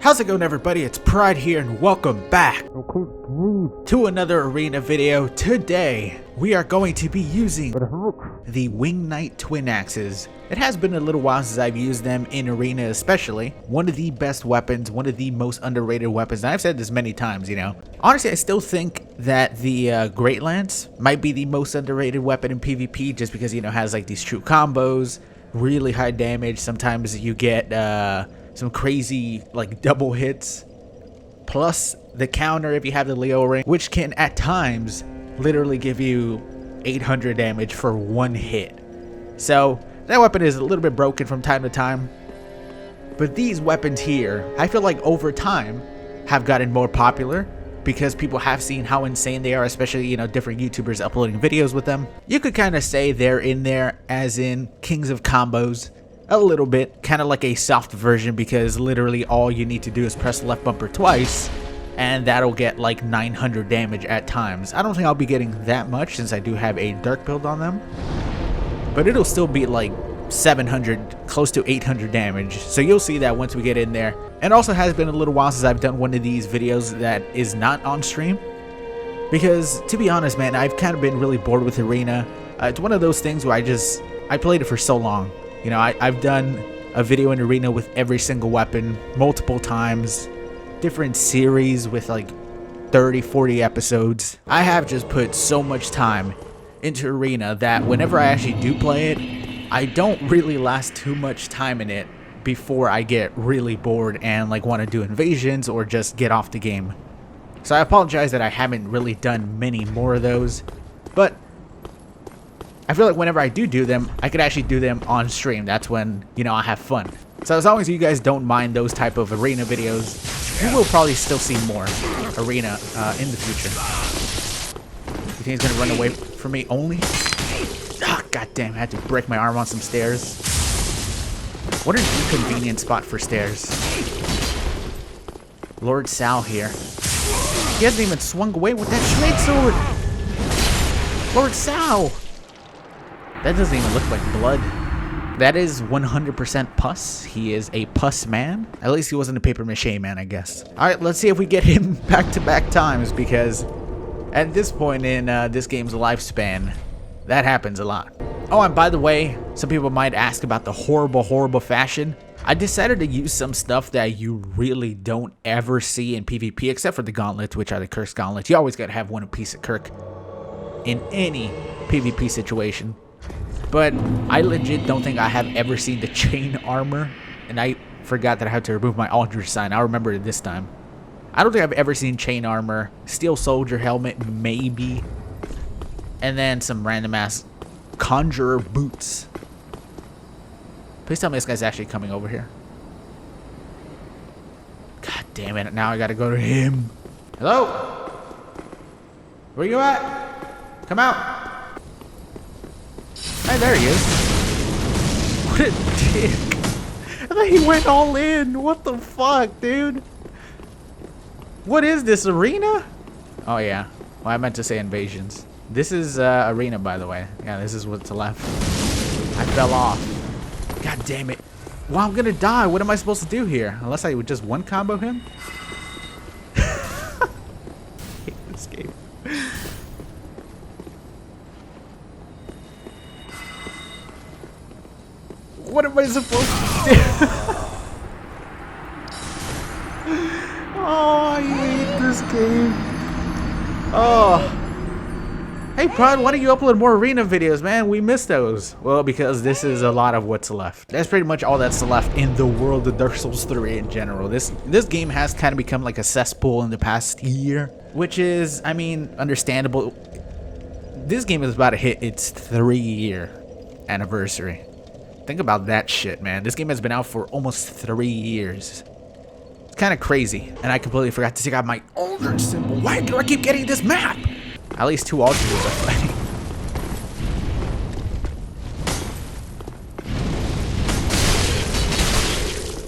How's it going, everybody? It's Pride here and welcome back to another arena video. Today we are going to be using the Knight Twinaxes. It has been a little while since I've used them in arena, especially. One of the best weapons, one of the most underrated weapons, and I've said this many times, you know. Honestly, I still think that the Great Lance might be the most underrated weapon in PvP, just because, you know, it has like these true combos, really high damage. Sometimes you get some crazy like double hits, plus the counter if you have the Leo ring, which can at times literally give you 800 damage for one hit. So that weapon is a little bit broken from time to time, but these weapons here, I feel like over time have gotten more popular because people have seen how insane they are, especially, you know, different YouTubers uploading videos with them. You could kind of say they're in there as in kings of combos. A little bit, kind of like a soft version, because literally all you need to do is press left bumper twice and that'll get like 900 damage at times. I don't think I'll be getting that much since I do have a dark build on them, but it'll still be like 700, close to 800 damage. So you'll see that once we get in there. And also has been a little while since I've done one of these videos that is not on stream, because to be honest, man, I've kind of been really bored with arena. It's one of those things where I played it for so long. You know, I've done a video in arena with every single weapon multiple times, different series with like 30, 40 episodes. I have just put so much time into arena that whenever I actually do play it, I don't really last too much time in it before I get really bored and like want to do invasions or just get off the game. So I apologize that I haven't really done many more of those, but I feel like whenever I do them, I could actually do them on stream. That's when, you know, I have fun. So as long as you guys don't mind those type of arena videos, you will probably still see more arena in the future. You think he's gonna run away from me only? Ah, goddamn! I had to break my arm on some stairs. What an inconvenient spot for stairs. Lord Sal here. He hasn't even swung away with that Schmid sword. Lord Sal. That doesn't even look like blood. That is 100% pus. He is a pus man. At least he wasn't a paper mache man, I guess. Alright, let's see if we get him back-to-back times, because at this point in this game's lifespan, that happens a lot. Oh, and by the way, some people might ask about the horrible fashion. I decided to use some stuff that you really don't ever see in PvP, except for the gauntlets, which are the Kirk's gauntlets. You always gotta have one piece of Kirk in any PvP situation. But I legit don't think I have ever seen the chain armor, and I forgot that I had to remove my Aldrich sign. I'll remember it this time. I don't think I've ever seen chain armor, steel soldier helmet, maybe, and then some random ass conjurer boots. Please tell me this guy's actually coming over here. God damn it, now I gotta go to him. Hello? Where you at? Come out. Hey, there he is. What a dick. I thought he went all in. What the fuck, dude? What is this, arena? Oh, yeah. Well, I meant to say invasions. This is arena, by the way. Yeah, this is what's left. I fell off. God damn it. Well, I'm gonna die. What am I supposed to do here? Unless I would just one combo him? I hate this game. What am I supposed to do? Oh, I hate this game. Oh. Hey, Prod, why don't you upload more arena videos, man? We missed those. Well, because this is a lot of what's left. That's pretty much all that's left in the world of Dark Souls 3 in general. This game has kind of become like a cesspool in the past year, which is, I mean, understandable. This game is about to hit its 3-year anniversary. Think about that shit, man. This game has been out for almost 3 years. It's kind of crazy. And I completely forgot to take out my Aldrich symbol. Why do I keep getting this map? At least 2 Aldriches are fighting.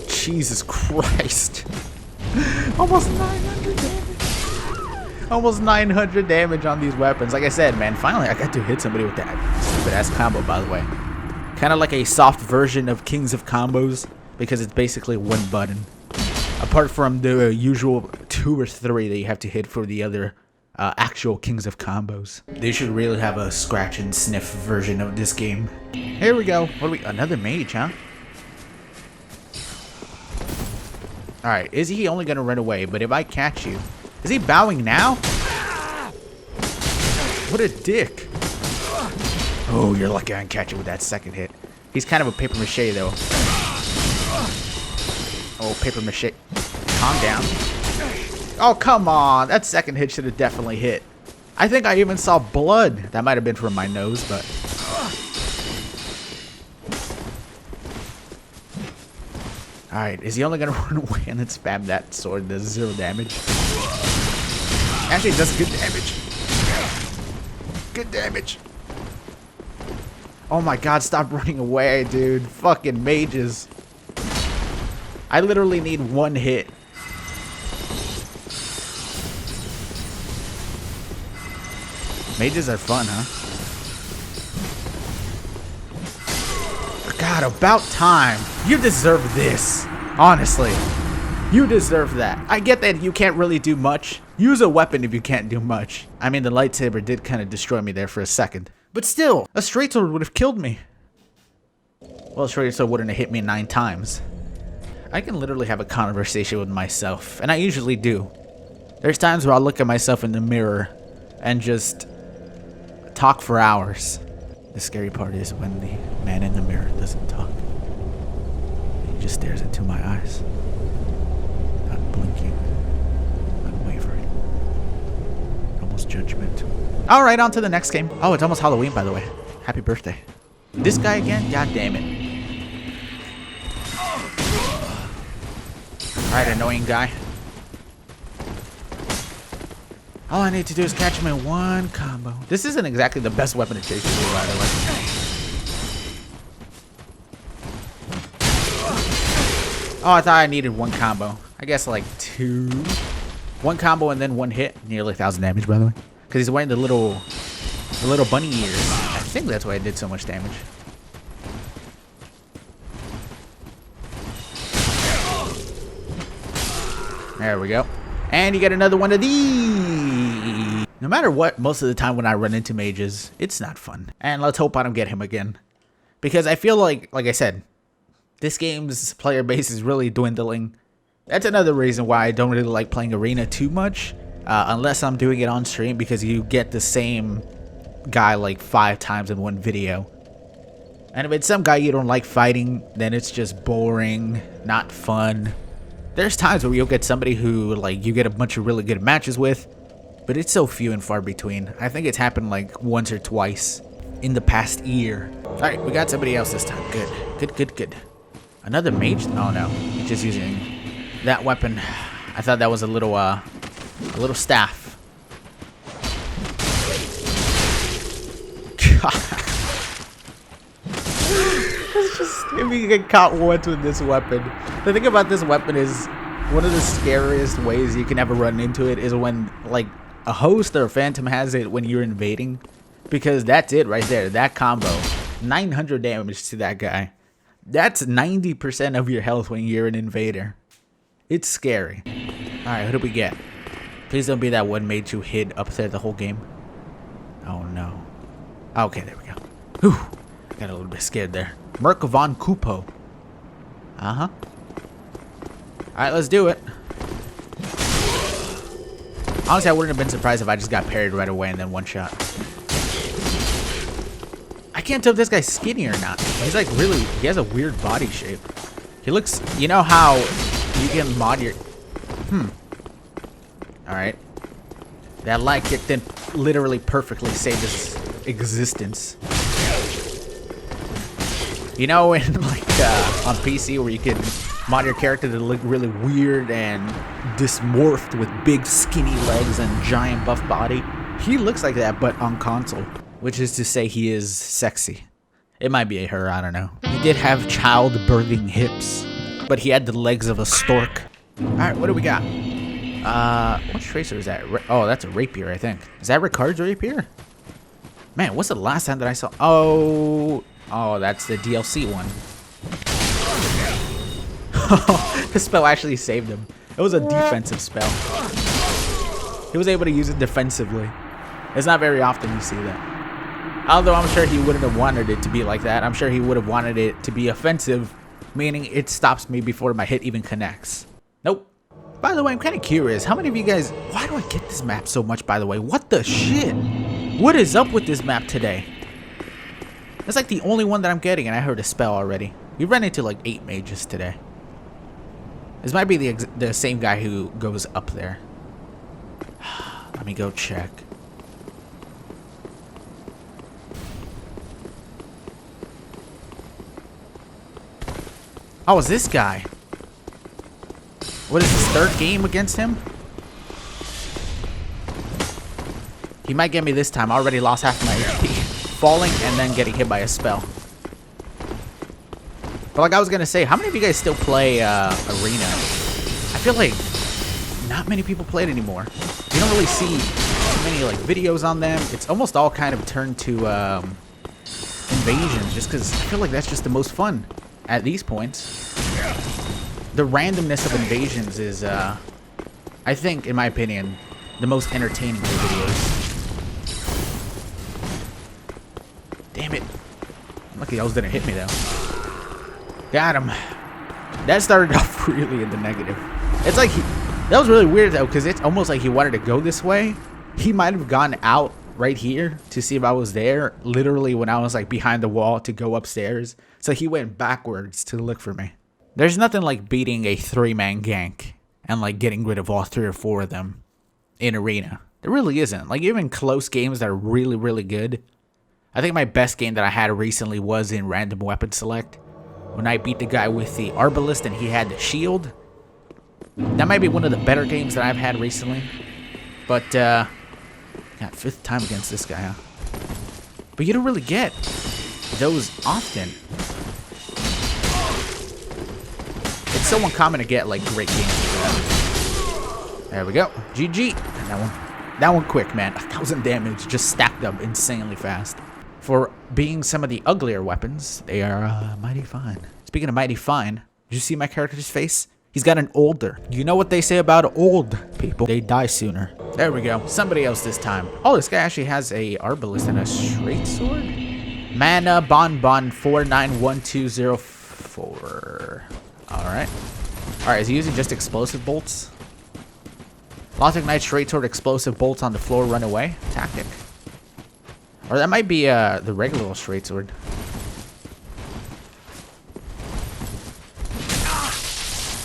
Jesus Christ. Almost 900 damage. Almost 900 damage on these weapons. Like I said, man, finally I got to hit somebody with that stupid ass combo, by the way. Kind of like a soft version of Kings of Combos, because it's basically one button. Apart from the usual 2 or 3 that you have to hit for the other actual kings of combos. They should really have a scratch and sniff version of this game. Here we go. What do we? Another mage, huh? Alright, is he only gonna run away? But if I catch you... Is he bowing now? What a dick. Oh, you're lucky I can catch you with that second hit. He's kind of a paper mache, though. Oh, paper mache. Calm down. Oh, come on. That second hit should have definitely hit. I think I even saw blood. That might have been from my nose, but... Alright, is he only going to run away and then spam that sword? Does 0 damage. Actually, it does good damage. Good damage. Oh my god, stop running away, dude. Fucking mages. I literally need 1 hit. Mages are fun, huh? God, about time. You deserve this. Honestly. You deserve that. I get that you can't really do much. Use a weapon if you can't do much. I mean, the lightsaber did kind of destroy me there for a second. But still, a straight sword would have killed me. Well, a straight sword wouldn't have hit me 9 times. I can literally have a conversation with myself, and I usually do. There's times where I'll look at myself in the mirror and just talk for hours. The scary part is when the man in the mirror doesn't talk. He just stares into my eyes. Not blinking. Unwavering. Almost judgmental. Alright, on to the next game. Oh, it's almost Halloween, by the way. Happy birthday. This guy again? God damn it. Alright, annoying guy. All I need to do is catch him in 1 combo. This isn't exactly the best weapon to chase you with, by the way. Oh, I thought I needed 1 combo. I guess like 2. 1 combo and then 1 hit. Nearly 1,000 damage, by the way. Because he's wearing the little bunny ears. I think that's why I did so much damage. There we go. And you get another one of these. No matter what, most of the time when I run into mages, it's not fun. And let's hope I don't get him again. Because I feel like I said, this game's player base is really dwindling. That's another reason why I don't really like playing Arena too much. Unless I'm doing it on stream, because you get the same guy like 5 times in one video. And if it's some guy you don't like fighting, then it's just boring, not fun. There's times where you'll get somebody who, like, you get a bunch of really good matches with, but it's so few and far between. I think it's happened, like, once or twice in the past year. Alright, we got somebody else this time. Good. Good, good, good. Another mage? Oh, no. He's just using that weapon. I thought that was a little staff. God. It's just, if you get caught once with this weapon. The thing about this weapon is, one of the scariest ways you can ever run into it is when, like, a host or a phantom has it when you're invading. Because that's it right there. That combo. 900 damage to that guy. That's 90% of your health when you're an invader. It's scary. Alright, who do we get? Please don't be that one mage who hid up there the whole game. Oh, no. Okay, there we go. Whew. Got a little bit scared there. Merc von Kupo. Uh-huh. Alright, let's do it. Honestly, I wouldn't have been surprised if I just got parried right away and then 1 shot. I can't tell if this guy's skinny or not. He's like really, he has a weird body shape. He looks, you know how you can mod your... Alright. That lag kick didn't literally perfectly save his existence. You know, in like on PC where you can mod your character to look really weird and dysmorphed with big skinny legs and giant buff body? He looks like that, but on console. Which is to say he is sexy. It might be a her, I don't know. He did have childbirthing hips, but he had the legs of a stork. Alright, what do we got? What tracer is that? Oh, that's a rapier, I think. Is that Ricard's rapier? Man, what's the last time that I saw? Oh, that's the DLC one. The spell actually saved him. It was a defensive spell. He was able to use it defensively. It's not very often you see that. Although I'm sure he wouldn't have wanted it to be like that. I'm sure he would have wanted it to be offensive, meaning it stops me before my hit even connects. Nope. By the way, I'm kind of curious. How many of you guys... Why do I get this map so much, by the way? What the shit? What is up with this map today? It's like the only one that I'm getting, and I heard a spell already. We ran into like 8 mages today. This might be the same guy who goes up there. Let me go check. Oh, it's this guy. What is this, third game against him? He might get me this time. I already lost half my HP. Falling and then getting hit by a spell. But like I was gonna say, how many of you guys still play Arena? I feel like not many people play it anymore. You don't really see too many like videos on them. It's almost all kind of turned to invasions, just because I feel like that's just the most fun at these points. The randomness of invasions is, I think, in my opinion, the most entertaining of the videos. Damn it. I'm lucky those didn't hit me, though. Got him. That started off really in the negative. It's like, that was really weird, though, because it's almost like he wanted to go this way. He might have gone out right here to see if I was there, literally when I was, like, behind the wall to go upstairs. So he went backwards to look for me. There's nothing like beating a 3-man gank and like getting rid of all 3 or 4 of them in Arena. There really isn't. Like even close games that are really, really good. I think my best game that I had recently was in Random Weapon Select. When I beat the guy with the Arbalist and he had the shield. That might be one of the better games that I've had recently. But, God, 5th time against this guy, huh? But you don't really get those often. It's so uncommon to get like great games like that. There we go. GG. That one quick, man. 1,000 damage just stacked up insanely fast. For being some of the uglier weapons, they are mighty fine. Speaking of mighty fine, did you see my character's face? He's got an older. You know what they say about old people? They die sooner. There we go. Somebody else this time. Oh, this guy actually has a Arbalist and a straight sword. Mana Bonbon 491204. Alright. Alright, is he using just explosive bolts? Logic Knight straight sword, explosive bolts on the floor, run away. Tactic. Or that might be the regular straight sword.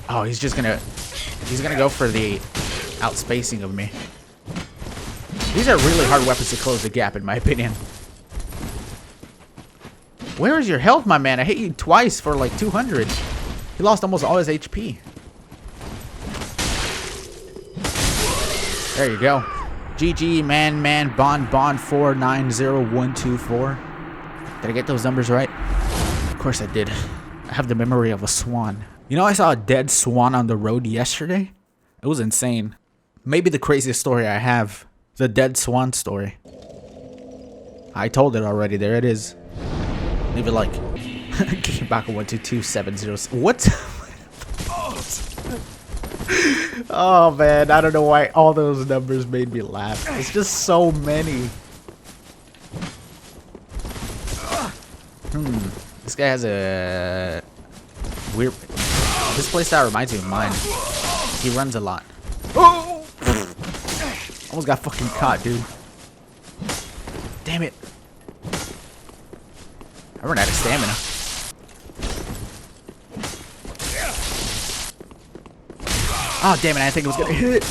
Oh, he's gonna go for the outspacing of me. These are really hard weapons to close the gap, in my opinion. Where is your health, my man? I hit you twice for like 200. He lost almost all his HP. There you go. GG, man, bond 490124. Did I get those numbers right? Of course I did. I have the memory of a swan. You know, I saw a dead swan on the road yesterday. It was insane. Maybe the craziest story I have. The dead swan story. I told it already. There it is. Leave a like. Baka 122706. What? Oh man, I don't know why all those numbers made me laugh. It's just so many. This guy has a weird. This playstyle reminds me of mine. He runs a lot. Oh! Almost got fucking caught, dude. Damn it. I run out of stamina. Oh, damn it, I think it was gonna hit.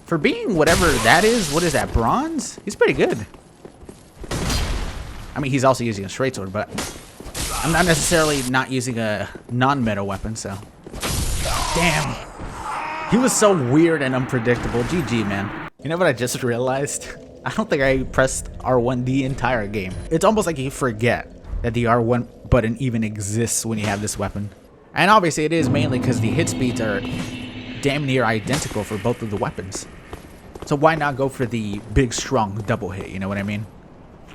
For being whatever that is, what is that, bronze? He's pretty good. I mean, he's also using a straight sword, but I'm not necessarily not using a non-meta weapon, so. Damn. He was so weird and unpredictable. GG, man. You know what I just realized? I don't think I pressed R1 the entire game. It's almost like you forget that the R1 button even exists when you have this weapon. And obviously it is mainly because the hit speeds are damn near identical for both of the weapons. So why not go for the big strong double hit, you know what I mean?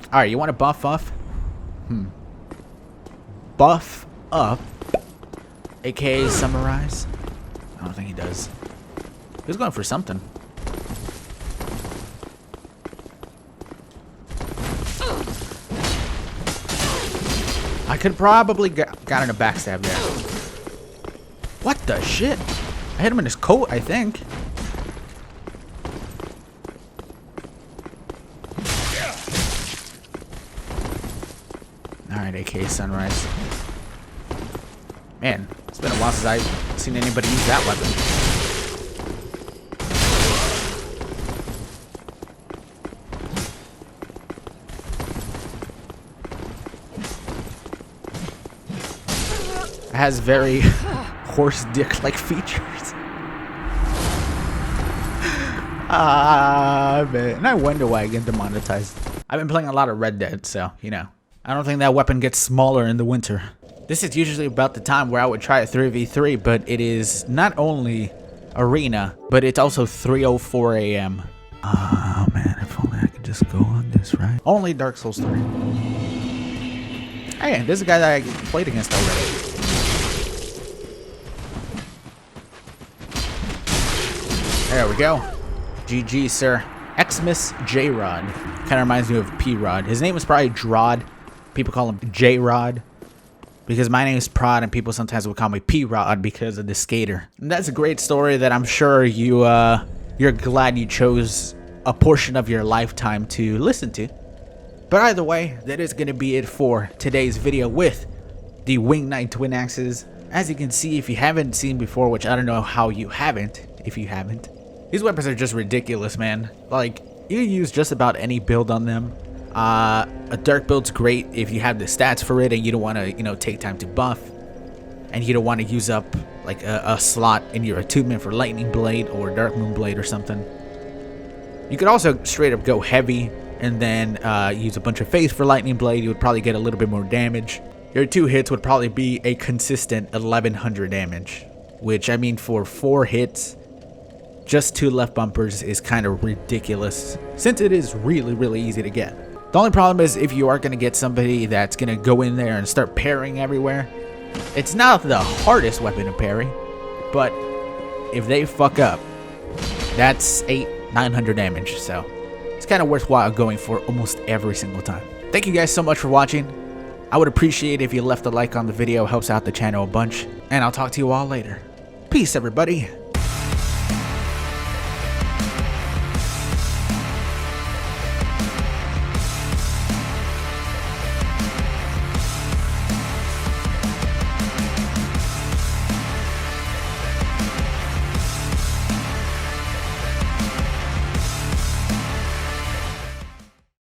Alright, you want to buff off? buff up, aka summarize. I don't think he does. He was going for something. I could probably got in a backstab there. What the shit? I hit him in his coat, I think. Alright, AK Sunrise. Man, it's been a while since I've seen anybody use that weapon. It has very horse dick-like features. Man. And I wonder why I get demonetized. I've been playing a lot of Red Dead, so, you know. I don't think that weapon gets smaller in the winter. This is usually about the time where I would try a 3v3, but it is not only arena, but it's also 3:04 a.m. Oh man, if only I could just go on this, right? Only Dark Souls 3. Hey, this is a guy that I played against already. There we go. GG, sir. Xmas J-Rod. Kind of reminds me of P-Rod. His name is probably Drod. People call him J-Rod. Because my name is Prod and people sometimes will call me P-Rod because of the skater. And that's a great story that I'm sure you're glad you chose a portion of your lifetime to listen to. But either way, that is going to be it for today's video with the Knight Twinaxes. As you can see, if you haven't seen before, which I don't know how you haven't, if you haven't. These weapons are just ridiculous, man. Like, you can use just about any build on them. A dark build's great if you have the stats for it and you don't want to, you know, take time to buff. And you don't want to use up, like, a slot in your attunement for Lightning Blade or Dark Moon Blade or something. You could also straight up go heavy and then use a bunch of Faith for Lightning Blade. You would probably get a little bit more damage. Your 2 hits would probably be a consistent 1100 damage. Which, I mean, for 4 hits... just 2 left bumpers is kind of ridiculous, since it is really, really easy to get. The only problem is if you are going to get somebody that's going to go in there and start parrying everywhere, it's not the hardest weapon to parry, but if they fuck up, that's 800-900 damage, so it's kind of worthwhile going for almost every single time. Thank you guys so much for watching. I would appreciate if you left a like on the video, helps out the channel a bunch, and I'll talk to you all later. Peace, everybody.